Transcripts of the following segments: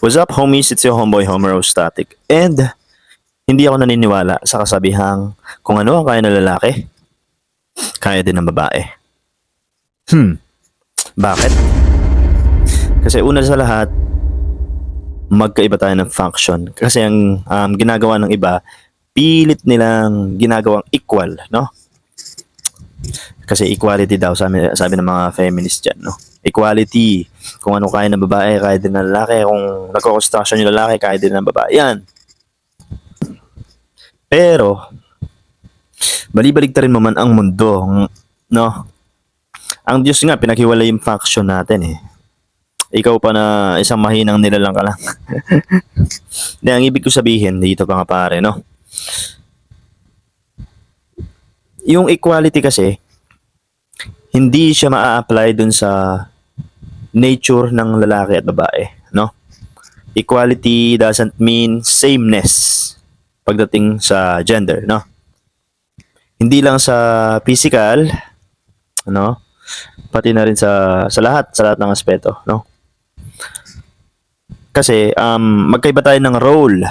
What's up, homies? It's your homeboy, Homer Static. And hindi ako naniniwala sa kasabihang kung ano ang kaya ng lalaki, kaya din ng babae. Bakit? Kasi una sa lahat, magkaiba tayo ng function. Kasi ang ginagawa ng iba, pilit nilang ginagawang equal, no? Kasi equality daw, sabi ng mga feminists dyan, no? Equality. Kung ano kaya ng babae, kaya din ng lalaki. Kung nagko-construction yung lalaki, kaya din ng babae. Yan. Pero, balibaligtarin mo man ang mundo, no? Ang Diyos nga, pinaghiwalay yung faction natin eh. Ikaw pa na isang mahinang nilalang ka lang. Hindi, ang ibig ko sabihin, dito pa nga pare, no? Yung equality kasi, hindi siya maa-apply dun sa nature ng lalaki at babae, no? Equality doesn't mean sameness pagdating sa gender, no? Hindi lang sa physical, no? Pati na rin sa lahat ng aspeto, no? Kasi magkaiba tayo ng role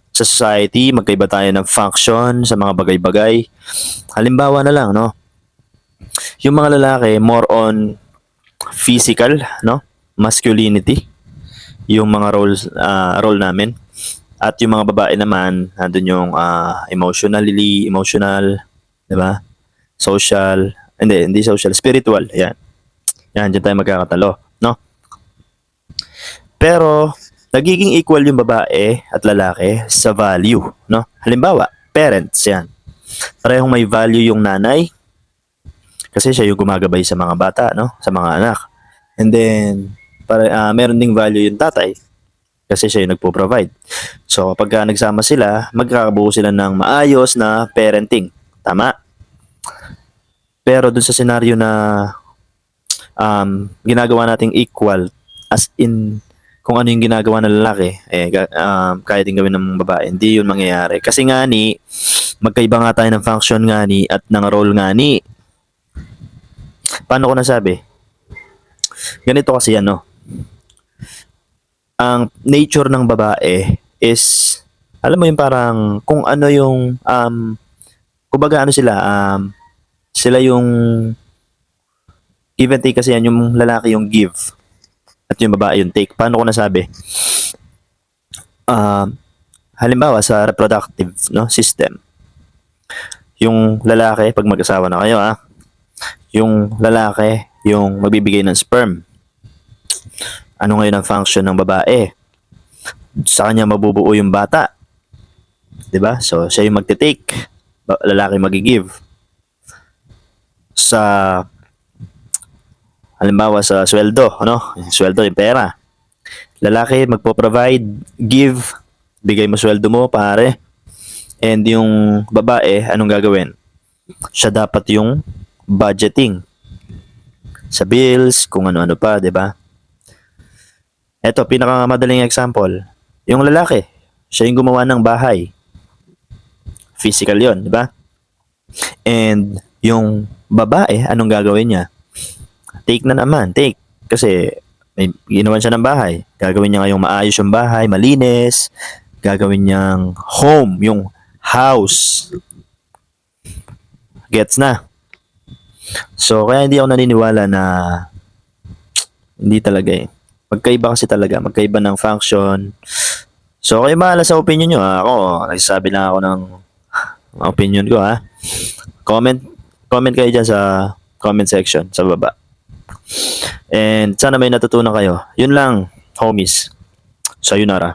sa society, magkaiba tayo ng function sa mga bagay-bagay. Halimbawa na lang, no? Yung mga lalaki more on physical, no? Masculinity. Yung mga role namin. At yung mga babae naman, nandun yung emotional, 'di ba? Social, hindi social, spiritual. Yan. Yan, diyan tayo magkakatalo, no? Pero nagiging equal yung babae at lalaki sa value, no? Halimbawa, parents, yan. Parehong may value yung nanay kasi siya yung gumagabay sa mga bata, no? Sa mga anak. And then meron ding value yung tatay kasi siya yung nagpo-provide. So kapag nagsama sila, magkakabuo sila ng maayos na parenting. Tama? Pero dun sa senaryo na ginagawa nating equal, as in kung ano yung ginagawa ng lalaki, kaya din gawin ng babae. Hindi yun mangyayari. Kasi nga ni, magkaiba nga tayo ng function nga ni at ng role nga ni. Paano ko nasabi? Ganito kasi yan, no? Ang nature ng babae is, alam mo yung parang, kung ano yung, kumbaga ano sila yung give and take kasi yan, yung lalaki yung give at yung babae yung take. Paano ko nasabi? Halimbawa sa reproductive, no, system, yung lalaki pag mag-asawa na kayo, yung lalaki yung magbibigay ng sperm. Ano ngayon ang function ng babae? Sa kanya mabubuo yung bata, 'di ba? So siya yung magte-take, lalaki magi-give. Sa halimbawa sa sweldo, ano? Sweldo yung pera. Lalaki magpo-provide, give, bigay mo sweldo mo, pare. And yung babae, anong gagawin? Siya dapat yung budgeting sa bills, kung ano-ano pa, 'di ba? Ito, pinakamadaling example. Yung lalaki, siya yung gumawa ng bahay. Physical 'yon, 'di ba? And yung babae, anong gagawin niya? Take na naman, take. Kasi may ginawan siya ng bahay. Gagawin niya ngayong maayos yung bahay, malinis. Gagawin niyang home, yung house. Gets na? So, kaya hindi ako naniniwala na hindi talaga eh. Magkaiba kasi talaga. Magkaiba ng function. So, kayo bahala sa opinion nyo. Ako, nagsasabi lang ako ng opinion ko, ha. Comment kayo dyan sa comment section, sa baba. And sana may natutunan kayo. Yun lang, homies. Sayonara.